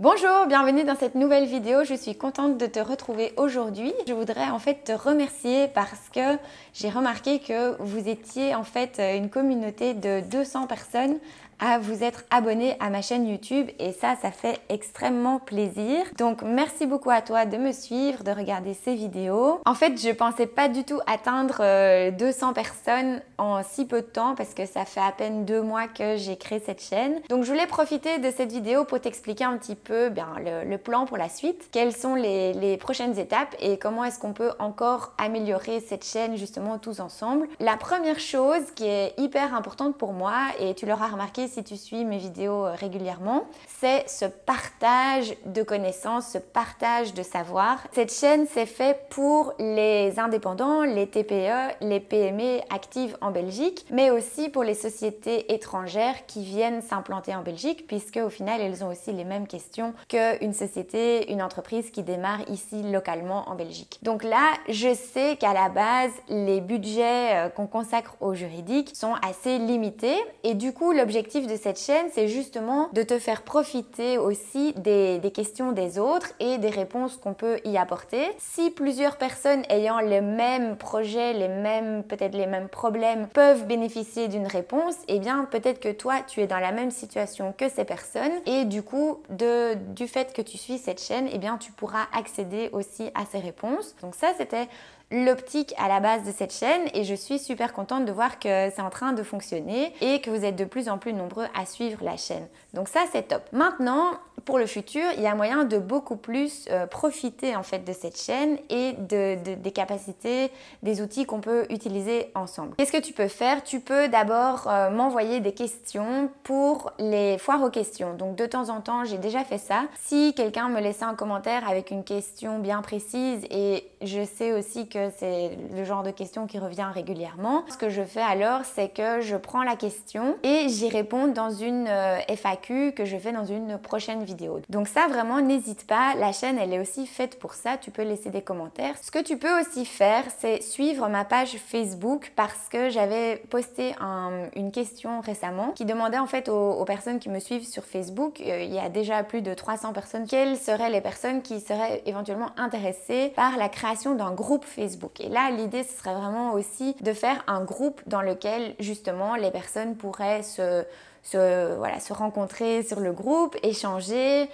Bonjour, bienvenue dans cette nouvelle vidéo. Je suis contente de te retrouver aujourd'hui. Je voudrais en fait te remercier parce que j'ai remarqué que vous étiez en fait une communauté de 200 personnes à vous être abonné à ma chaîne YouTube et ça fait extrêmement plaisir. Donc merci beaucoup à toi de me suivre, de regarder ces vidéos. En fait, je pensais pas du tout atteindre 200 personnes en si peu de temps parce que ça fait à peine 2 mois que j'ai créé cette chaîne. Donc je voulais profiter de cette vidéo pour t'expliquer un petit peu le plan pour la suite, quelles sont les prochaines étapes et comment est-ce qu'on peut encore améliorer cette chaîne justement tous ensemble. La première chose qui est hyper importante pour moi, et tu l'auras remarqué si tu suis mes vidéos régulièrement, c'est ce partage de connaissances, ce partage de savoir. Cette chaîne c'est fait pour les indépendants, les TPE, les PME actives en Belgique, mais aussi pour les sociétés étrangères qui viennent s'implanter en Belgique, puisque au final elles ont aussi les mêmes questions qu'une société, une entreprise qui démarre ici localement en Belgique. Donc là, je sais qu'à la base, les budgets qu'on consacre au juridique sont assez limités et du coup l'objectif de cette chaîne, c'est justement de te faire profiter aussi des questions des autres et des réponses qu'on peut y apporter. Si plusieurs personnes ayant le même projet, peut-être les mêmes problèmes peuvent bénéficier d'une réponse, eh bien peut-être que toi tu es dans la même situation que ces personnes et du coup du fait que tu suis cette chaîne, eh bien tu pourras accéder aussi à ces réponses. Donc ça c'était l'optique à la base de cette chaîne et je suis super contente de voir que c'est en train de fonctionner et que vous êtes de plus en plus nombreux à suivre la chaîne. Donc ça c'est top. Maintenant, pour le futur, il y a moyen de beaucoup plus profiter en fait de cette chaîne et des capacités, des outils qu'on peut utiliser ensemble. Qu'est-ce que tu peux faire? Tu peux d'abord m'envoyer des questions pour les foires aux questions. Donc de temps en temps, j'ai déjà fait ça. Si quelqu'un me laissait un commentaire avec une question bien précise et je sais aussi que c'est le genre de question qui revient régulièrement, ce que je fais alors, c'est que je prends la question et j'y réponds dans une FAQ que je fais dans une prochaine vidéo. Donc ça vraiment n'hésite pas, la chaîne elle est aussi faite pour ça, tu peux laisser des commentaires. Ce que tu peux aussi faire, c'est suivre ma page Facebook parce que j'avais posté une question récemment qui demandait en fait aux personnes qui me suivent sur Facebook, il y a déjà plus de 300 personnes, quelles seraient les personnes qui seraient éventuellement intéressées par la création d'un groupe Facebook. Et là l'idée ce serait vraiment aussi de faire un groupe dans lequel justement les personnes pourraient se rencontrer sur le groupe, échanger,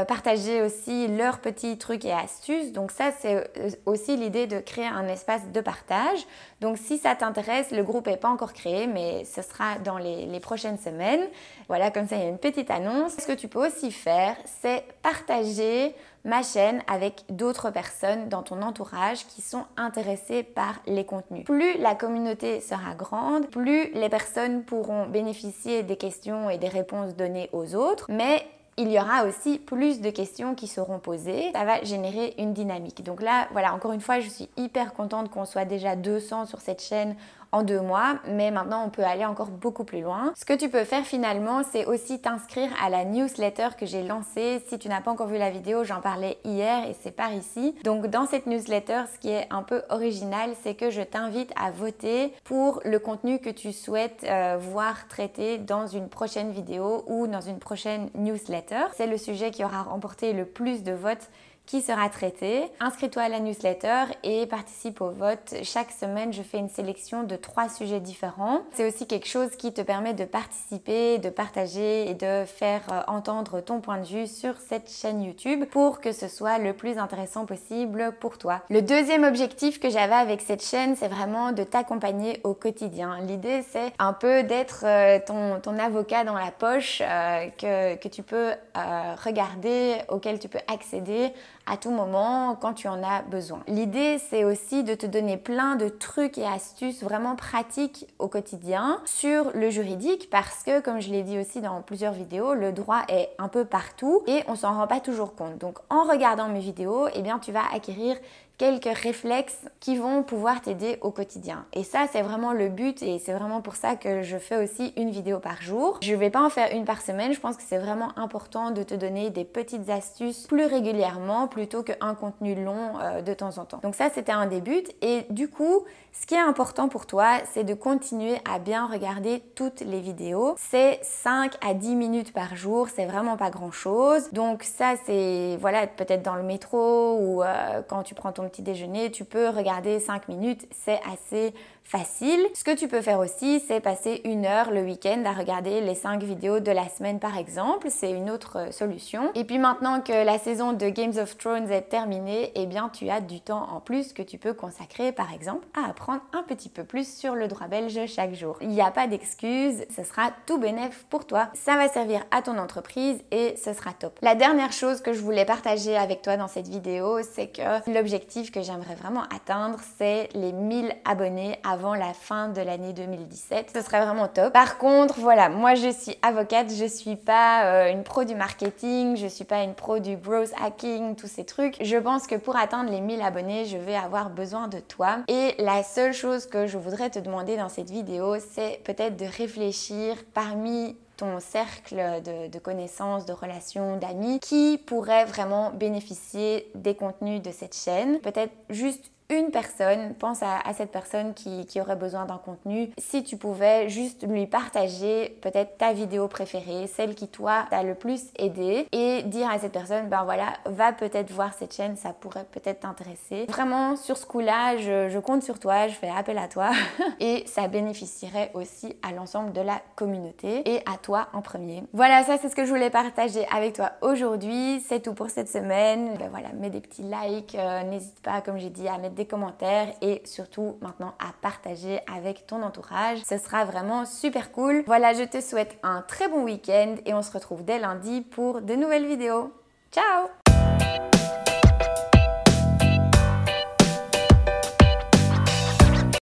partager aussi leurs petits trucs et astuces. Donc ça, c'est aussi l'idée de créer un espace de partage. Donc si ça t'intéresse, le groupe n'est pas encore créé, mais ce sera dans les prochaines semaines. Voilà, comme ça, il y a une petite annonce. Ce que tu peux aussi faire, c'est partager ma chaîne avec d'autres personnes dans ton entourage qui sont intéressées par les contenus. Plus la communauté sera grande, plus les personnes pourront bénéficier des questions et des réponses données aux autres, mais il y aura aussi plus de questions qui seront posées. Ça va générer une dynamique. Donc là, voilà, encore une fois, je suis hyper contente qu'on soit déjà 200 sur cette chaîne en 2 mois, mais maintenant on peut aller encore beaucoup plus loin. Ce que tu peux faire finalement, c'est aussi t'inscrire à la newsletter que j'ai lancée. Si tu n'as pas encore vu la vidéo, j'en parlais hier et c'est par ici. Donc dans cette newsletter, ce qui est un peu original, c'est que je t'invite à voter pour le contenu que tu souhaites voir traité dans une prochaine vidéo ou dans une prochaine newsletter. C'est le sujet qui aura remporté le plus de votes qui sera traité. Inscris-toi à la newsletter et participe au vote. Chaque semaine, je fais une sélection de 3 sujets différents. C'est aussi quelque chose qui te permet de participer, de partager et de faire entendre ton point de vue sur cette chaîne YouTube pour que ce soit le plus intéressant possible pour toi. Le deuxième objectif que j'avais avec cette chaîne, c'est vraiment de t'accompagner au quotidien. L'idée, c'est un peu d'être ton avocat dans la poche que tu peux regarder, auquel tu peux accéder à tout moment quand tu en as besoin. L'idée, c'est aussi de te donner plein de trucs et astuces vraiment pratiques au quotidien sur le juridique parce que, comme je l'ai dit aussi dans plusieurs vidéos, le droit est un peu partout et on s'en rend pas toujours compte. Donc en regardant mes vidéos, eh bien, tu vas acquérir quelques réflexes qui vont pouvoir t'aider au quotidien. Et ça, c'est vraiment le but et c'est vraiment pour ça que je fais aussi une vidéo par jour. Je vais pas en faire une par semaine, je pense que c'est vraiment important de te donner des petites astuces plus régulièrement plutôt qu'un contenu long de temps en temps. Donc ça, c'était un des buts et du coup, ce qui est important pour toi, c'est de continuer à bien regarder toutes les vidéos. C'est 5 à 10 minutes par jour, c'est vraiment pas grand chose. Donc ça, c'est voilà, peut-être dans le métro ou quand tu prends ton petit déjeuner, tu peux regarder 5 minutes, c'est assez facile. Ce que tu peux faire aussi, c'est passer 1 heure le week-end à regarder les 5 vidéos de la semaine par exemple. C'est une autre solution. Et puis maintenant que la saison de Games of Thrones est terminée, eh bien tu as du temps en plus que tu peux consacrer par exemple à apprendre un petit peu plus sur le droit belge chaque jour. Il n'y a pas d'excuse, ce sera tout bénef pour toi. Ça va servir à ton entreprise et ce sera top. La dernière chose que je voulais partager avec toi dans cette vidéo, c'est que l'objectif que j'aimerais vraiment atteindre, c'est les 1000 abonnés avant la fin de l'année 2017. Ce serait vraiment top. Par contre, voilà, moi je suis avocate, je suis pas une pro du marketing, je suis pas une pro du growth hacking, tous ces trucs. Je pense que pour atteindre les 1000 abonnés, je vais avoir besoin de toi. Et la seule chose que je voudrais te demander dans cette vidéo, c'est peut-être de réfléchir parmi ton cercle de connaissances, de relations, d'amis qui pourrait vraiment bénéficier des contenus de cette chaîne. Peut-être juste une personne, pense à cette personne qui aurait besoin d'un contenu. Si tu pouvais juste lui partager peut-être ta vidéo préférée, celle qui toi t'a le plus aidé et dire à cette personne, ben voilà, va peut-être voir cette chaîne, ça pourrait peut-être t'intéresser. Vraiment, sur ce coup-là, je compte sur toi, je fais appel à toi et ça bénéficierait aussi à l'ensemble de la communauté et à toi en premier. Voilà, ça c'est ce que je voulais partager avec toi aujourd'hui. C'est tout pour cette semaine. Ben voilà, mets des petits likes, n'hésite pas, comme j'ai dit, à mettre des commentaires et surtout maintenant à partager avec ton entourage. Ce sera vraiment super cool. Voilà, je te souhaite un très bon week-end et on se retrouve dès lundi pour de nouvelles vidéos. Ciao!